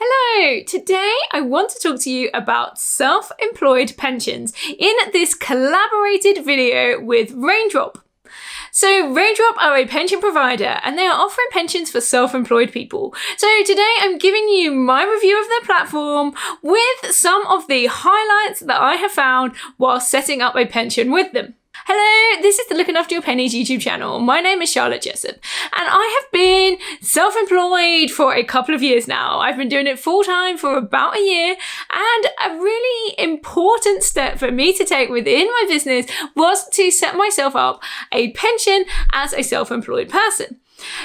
Hello! Today I want to talk to you about self-employed pensions in this collaborated video with Raindrop. So Raindrop are a pension provider and they are offering pensions for self-employed people. So today I'm giving you my review of their platform with some of the highlights that I have found while setting up a pension with them. Hello, this is the Looking After Your Pennies YouTube channel. My name is Charlotte Jessup and I have been self-employed for a couple of years now. I've been doing it full-time for about a year, and a really important step for me to take within my business was to set myself up a pension as a self-employed person.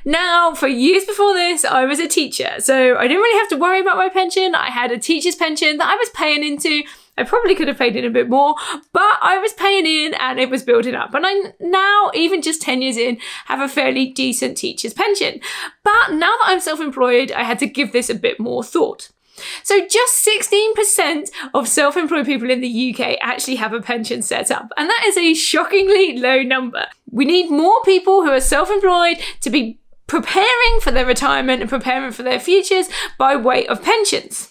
Now, for years before this, I was a teacher, so I didn't really have to worry about my pension. I had a teacher's pension that I was paying into. I probably could have paid in a bit more, but I was paying in and it was building up. And I now, even just 10 years in, have a fairly decent teacher's pension. But now that I'm self-employed, I had to give this a bit more thought. So just 16% of self-employed people in the UK actually have a pension set up. And that is a shockingly low number. We need more people who are self-employed to be preparing for their retirement and preparing for their futures by way of pensions.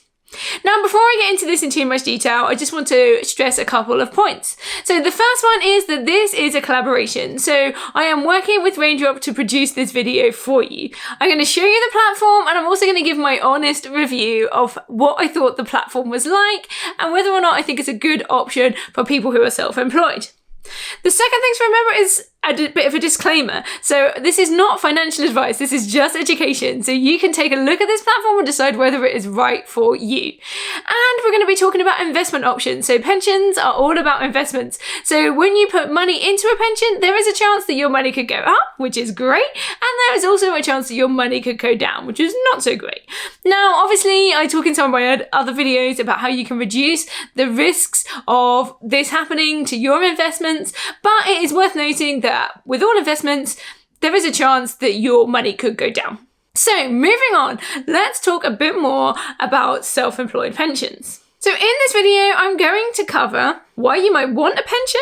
Now, before I get into this in too much detail, I just want to stress a couple of points. So the first one is that this is a collaboration. So I am working with Raindrop to produce this video for you. I'm going to show you the platform, and I'm also going to give my honest review of what I thought the platform was like and whether or not I think it's a good option for people who are self-employed. The second thing to remember is a bit of a disclaimer. So this is not financial advice, this is just education. So you can take a look at this platform and decide whether it is right for you. And we're going to be talking about investment options. So pensions are all about investments. So when you put money into a pension, there is a chance that your money could go up, which is great. And there is also a chance that your money could go down, which is not so great. Now, obviously, I talk in some of my other videos about how you can reduce the risks of this happening to your investments. But it is worth noting that with all investments, there is a chance that your money could go down. So moving on, let's talk a bit more about self-employed pensions. So in this video, I'm going to cover why you might want a pension,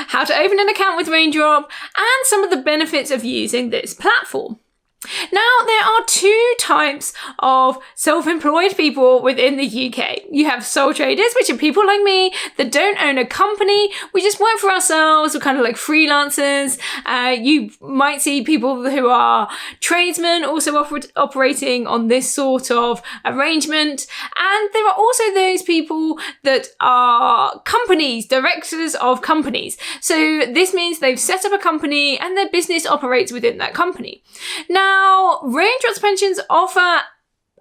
how to open an account with Raindrop, and some of the benefits of using this platform. Now, there are two types of self-employed people within the UK. You have sole traders, which are people like me that don't own a company. We just work for ourselves. We're kind of like freelancers. You might see people who are tradesmen also operating on this sort of arrangement. And there are also those people that are companies, directors of companies. So this means they've set up a company and their business operates within that company. Now, Raindrop's pensions offer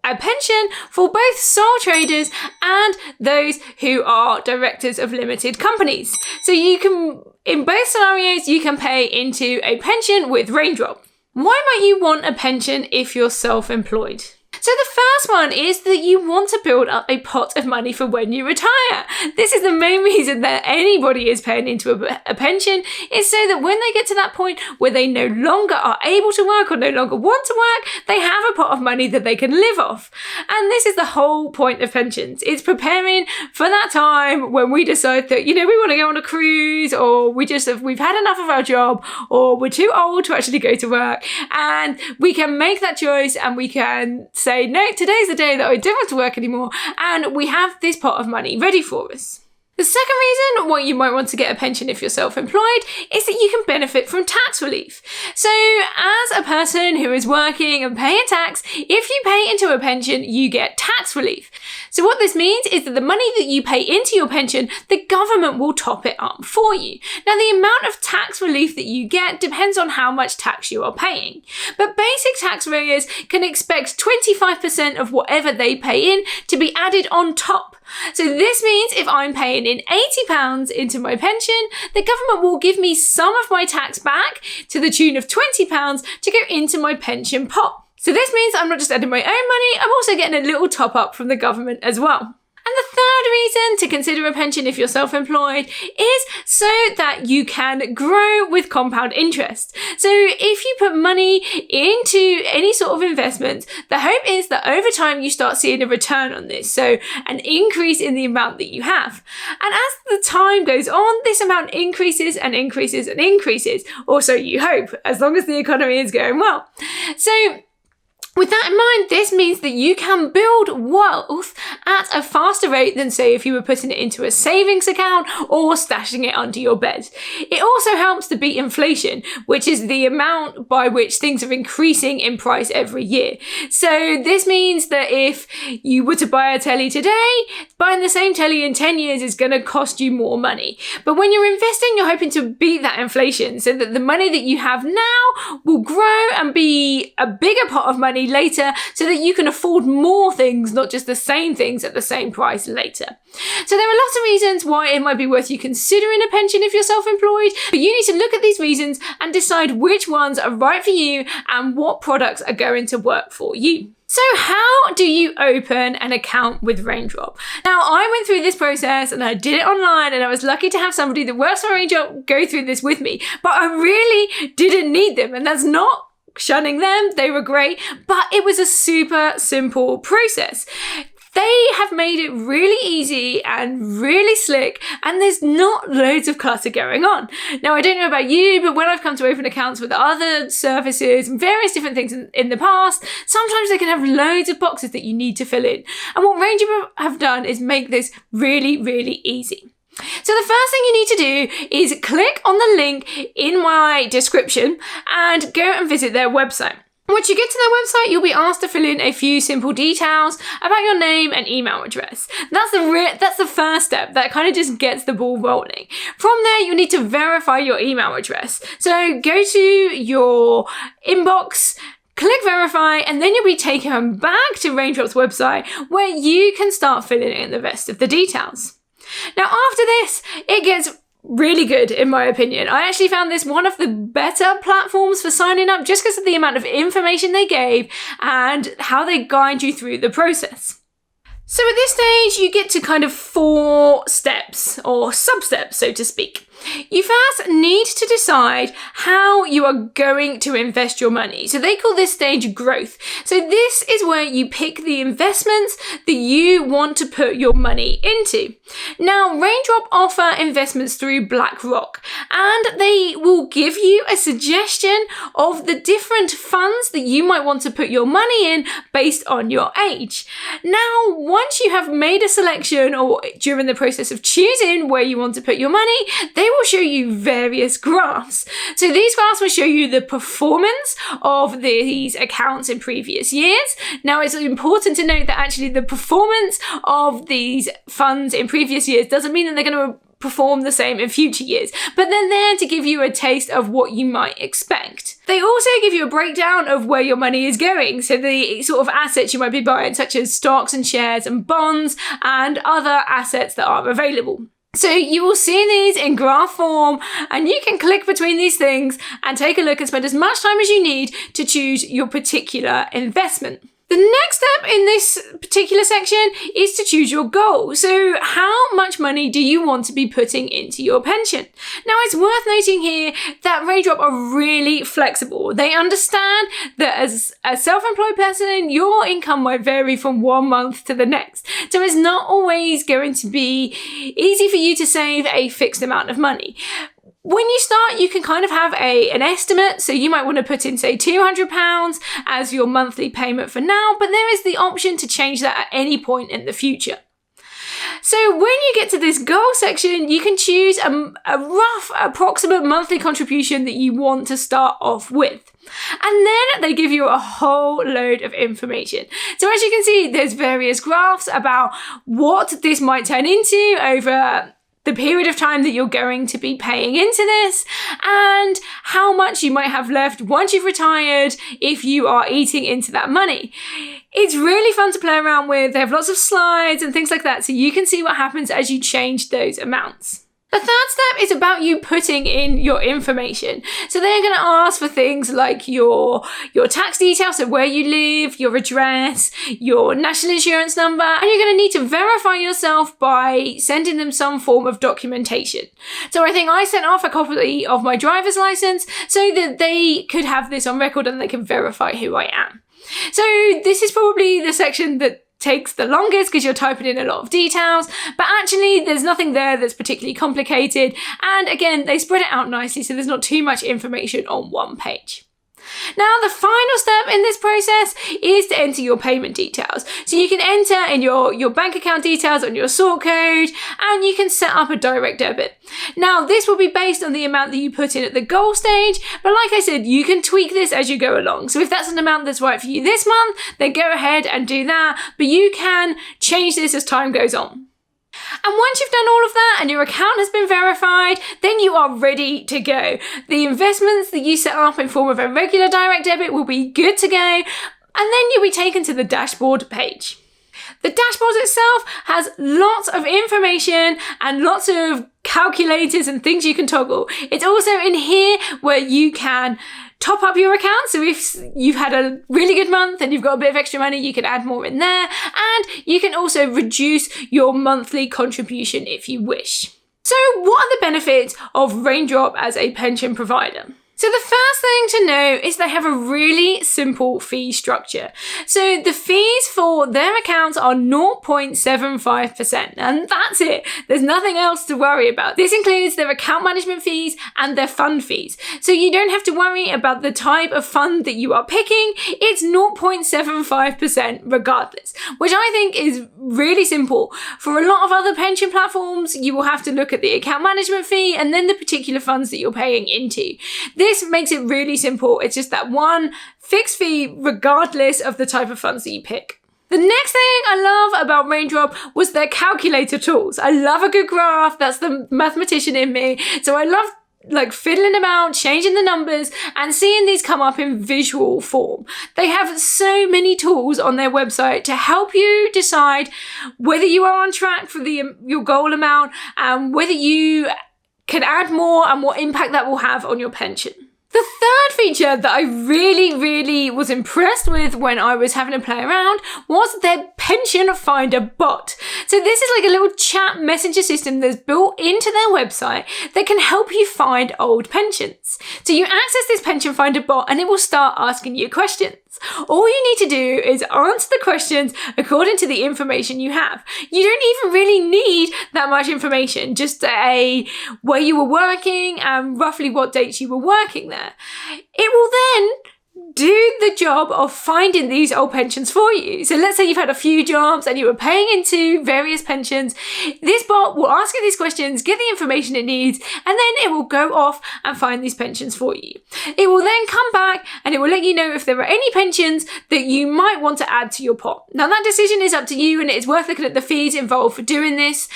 a pension for both sole traders and those who are directors of limited companies. So you can, in both scenarios, you can pay into a pension with Raindrop. Why might you want a pension if you're self-employed? So the first one is that you want to build up a pot of money for when you retire. This is the main reason that anybody is paying into a pension, is so that when they get to that point where they no longer are able to work or no longer want to work, they have a pot of money that they can live off. And this is the whole point of pensions. It's preparing for that time when we decide that, we want to go on a cruise, or we've had enough of our job, or we're too old to actually go to work. And we can make that choice and we can say, no, today's the day that I don't want to work anymore, and we have this pot of money ready for us. The second reason why you might want to get a pension if you're self-employed is that you can benefit from tax relief. So as a person who is working and paying tax, if you pay into a pension, you get tax relief. So what this means is that the money that you pay into your pension, the government will top it up for you. Now, the amount of tax relief that you get depends on how much tax you are paying. But basic taxpayers can expect 25% of whatever they pay in to be added on top. So this means if I'm paying in £80 into my pension, the government will give me some of my tax back to the tune of £20 to go into my pension pot. So this means I'm not just adding my own money, I'm also getting a little top up from the government as well. And the third reason to consider a pension if you're self-employed is so that you can grow with compound interest. So if you put money into any sort of investment, the hope is that over time you start seeing a return on this. So an increase in the amount that you have. And as the time goes on, this amount increases and increases and increases. Also, you hope, as long as the economy is going well. So With that in mind, this means that you can build wealth at a faster rate than, say, if you were putting it into a savings account or stashing it under your bed. It also helps to beat inflation, which is the amount by which things are increasing in price every year. So this means that if you were to buy a telly today, buying the same telly in 10 years is going to cost you more money. But when you're investing, you're hoping to beat that inflation so that the money that you have now will grow and be a bigger pot of money later, so that you can afford more things, not just the same things at the same price later. So there are lots of reasons why it might be worth you considering a pension if you're self-employed, but you need to look at these reasons and decide which ones are right for you and what products are going to work for you. So how do you open an account with Raindrop? Now, I went through this process and I did it online, and I was lucky to have somebody that works for Raindrop go through this with me, but I really didn't need them, and that's not shunning them. They were great, but it was a super simple process. They have made it really easy and really slick, and there's not loads of clutter going on. Now, I don't know about you, but when I've come to open accounts with other services and various different things in the past, sometimes they can have loads of boxes that you need to fill in. And what Raindrop have done is make this really, really easy. So the first thing you need to do is click on the link in my description and go and visit their website. Once you get to their website, you'll be asked to fill in a few simple details about your name and email address. That's the first step. That kind of just gets the ball rolling. From there, you'll need to verify your email address. So go to your inbox, click verify, and then you'll be taken back to Raindrop's website where you can start filling in the rest of the details. Now, after this, it gets really good, in my opinion. I actually found this one of the better platforms for signing up just because of the amount of information they gave and how they guide you through the process. So at this stage, you get to kind of 4 steps, or sub-steps, so to speak. You first need to decide how you are going to invest your money. So they call this stage growth. So this is where you pick the investments that you want to put your money into. Now, Raindrop offer investments through BlackRock, and they will give you a suggestion of the different funds that you might want to put your money in based on your age. Now, once you have made a selection, or during the process of choosing where you want to put your money, they will show you various graphs. So these graphs will show you the performance of these accounts in previous years. Now, it's important to note that actually the performance of these funds in previous years doesn't mean that they're going to perform the same in future years, but they're there to give you a taste of what you might expect. They also give you a breakdown of where your money is going, so the sort of assets you might be buying, such as stocks and shares and bonds and other assets that are available. So you will see these in graph form, and you can click between these things and take a look and spend as much time as you need to choose your particular investment. The next step in this particular section is to choose your goal. So how much money do you want to be putting into your pension? Now, it's worth noting here that Raindrop are really flexible. They understand that as a self-employed person, your income might vary from one month to the next. So it's not always going to be easy for you to save a fixed amount of money. When you start, you can kind of have an estimate. So you might want to put in, say, £200 as your monthly payment for now, but there is the option to change that at any point in the future. So when you get to this goal section, you can choose a rough approximate monthly contribution that you want to start off with. And then they give you a whole load of information. So as you can see, there's various graphs about what this might turn into over the period of time that you're going to be paying into this, and how much you might have left once you've retired if you are eating into that money. It's really fun to play around with. They have lots of slides and things like that, so you can see what happens as you change those amounts. The third step is about you putting in your information. So they're going to ask for things like your tax details, so where you live, your address, your national insurance number, and you're going to need to verify yourself by sending them some form of documentation. So I think I sent off a copy of my driver's license so that they could have this on record and they can verify who I am. So this is probably the section that takes the longest because you're typing in a lot of details, but actually there's nothing there that's particularly complicated. And again, they spread it out nicely so there's not too much information on one page. Now, the final step in this process is to enter your payment details. So you can enter in your bank account details on your sort code, and you can set up a direct debit. Now, this will be based on the amount that you put in at the goal stage, but like I said, you can tweak this as you go along. So if that's an amount that's right for you this month, then go ahead and do that, but you can change this as time goes on. And once you've done all of that and your account has been verified, then you are ready to go. The investments that you set up in form of a regular direct debit will be good to go, and then you'll be taken to the dashboard page. The dashboard itself has lots of information and lots of calculators and things you can toggle. It's also in here where you can top up your account. So if you've had a really good month and you've got a bit of extra money, you can add more in there. And you can also reduce your monthly contribution if you wish. So what are the benefits of Raindrop as a pension provider? So the first thing to know is they have a really simple fee structure. So the fees for their accounts are 0.75%, and that's it. There's nothing else to worry about. This includes their account management fees and their fund fees. So you don't have to worry about the type of fund that you are picking. It's 0.75% regardless, which I think is really simple. For a lot of other pension platforms, you will have to look at the account management fee and then the particular funds that you're paying into. This makes it really simple. It's just that one fixed fee regardless of the type of funds that you pick. The next thing I love about Raindrop was their calculator tools. I love a good graph. That's the mathematician in me. So I love fiddling about, changing the numbers and seeing these come up in visual form. They have so many tools on their website to help you decide whether you are on track for your goal amount and whether you can add more and what impact that will have on your pension. The third feature that I really was impressed with when I was having a play around was their pension finder bot. So this is like a little chat messenger system that's built into their website that can help you find old pensions. So you access this pension finder bot and it will start asking you questions. All you need to do is answer the questions according to the information you have. You don't even really need that much information, just where you were working and roughly what dates you were working there. It will then do the job of finding these old pensions for you. So let's say you've had a few jobs and you were paying into various pensions. This bot will ask you these questions, get the information it needs, and then it will go off and find these pensions for you. It will then come back and it will let you know if there are any pensions that you might want to add to your pot. Now that decision is up to you and it is worth looking at the fees involved for doing this,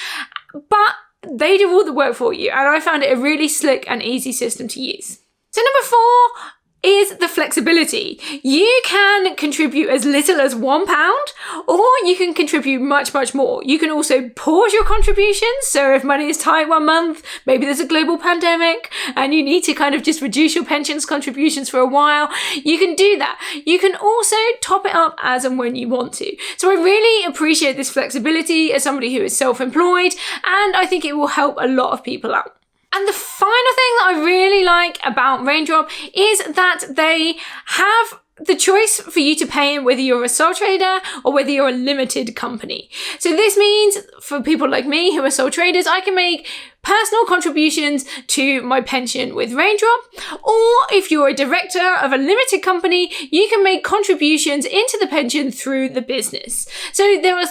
but they do all the work for you, and I found it a really slick and easy system to use. So number 4 is the flexibility. You can contribute as little as £1, or you can contribute much more. You can also pause your contributions. So if money is tight one month, maybe there's a global pandemic and you need to kind of just reduce your pensions contributions for a while, you can do that. You can also top it up as and when you want to. So I really appreciate this flexibility as somebody who is self-employed, and I think it will help a lot of people out. And the final thing that I really like about Raindrop is that they have the choice for you to pay in whether you're a sole trader or whether you're a limited company. So this means for people like me who are sole traders, I can make personal contributions to my pension with Raindrop, or if you're a director of a limited company, you can make contributions into the pension through the business. So there are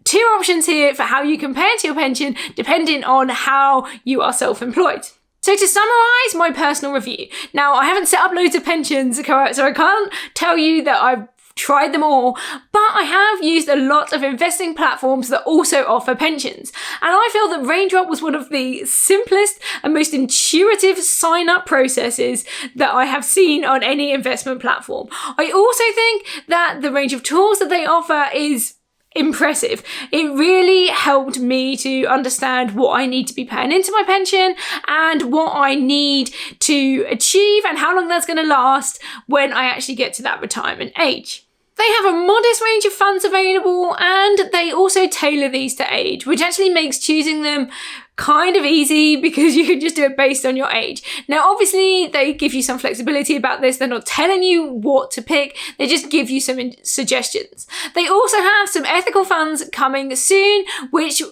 2 options here for how you compare to your pension depending on how you are self-employed. So to summarise my personal review, now I haven't set up loads of pensions, so I can't tell you that I've tried them all, but I have used a lot of investing platforms that also offer pensions. And I feel that Raindrop was one of the simplest and most intuitive sign-up processes that I have seen on any investment platform. I also think that the range of tools that they offer is impressive. It really helped me to understand what I need to be paying into my pension and what I need to achieve and how long that's going to last when I actually get to that retirement age. They have a modest range of funds available, and they also tailor these to age, which actually makes choosing them kind of easy because you can just do it based on your age. Now, obviously, they give you some flexibility about this. They're not telling you what to pick. They just give you some suggestions. They also have some ethical funds coming soon, which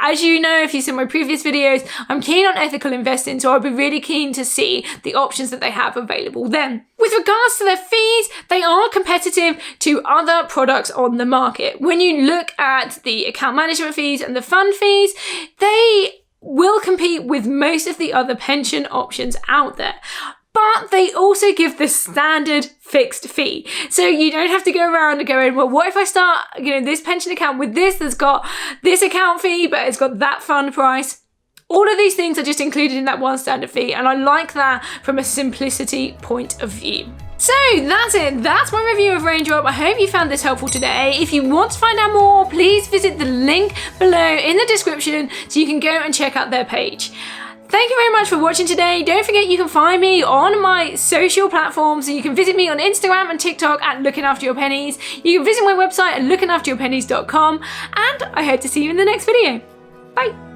As you know, if you've seen my previous videos, I'm keen on ethical investing, so I'll be really keen to see the options that they have available then. With regards to their fees, they are competitive to other products on the market. When you look at the account management fees and the fund fees, they will compete with most of the other pension options out there. But they also give the standard fixed fee. So you don't have to go around and going, well, what if I start, this pension account with this that's got this account fee, but it's got that fund price. All of these things are just included in that one standard fee. And I like that from a simplicity point of view. So that's it. That's my review of Raindrop. I hope you found this helpful today. If you want to find out more, please visit the link below in the description so you can go and check out their page. Thank you very much for watching today. Don't forget you can find me on my social platforms. So you can visit me on Instagram and TikTok at Looking After Your Pennies. You can visit my website at lookingafteryourpennies.com. And I hope to see you in the next video. Bye.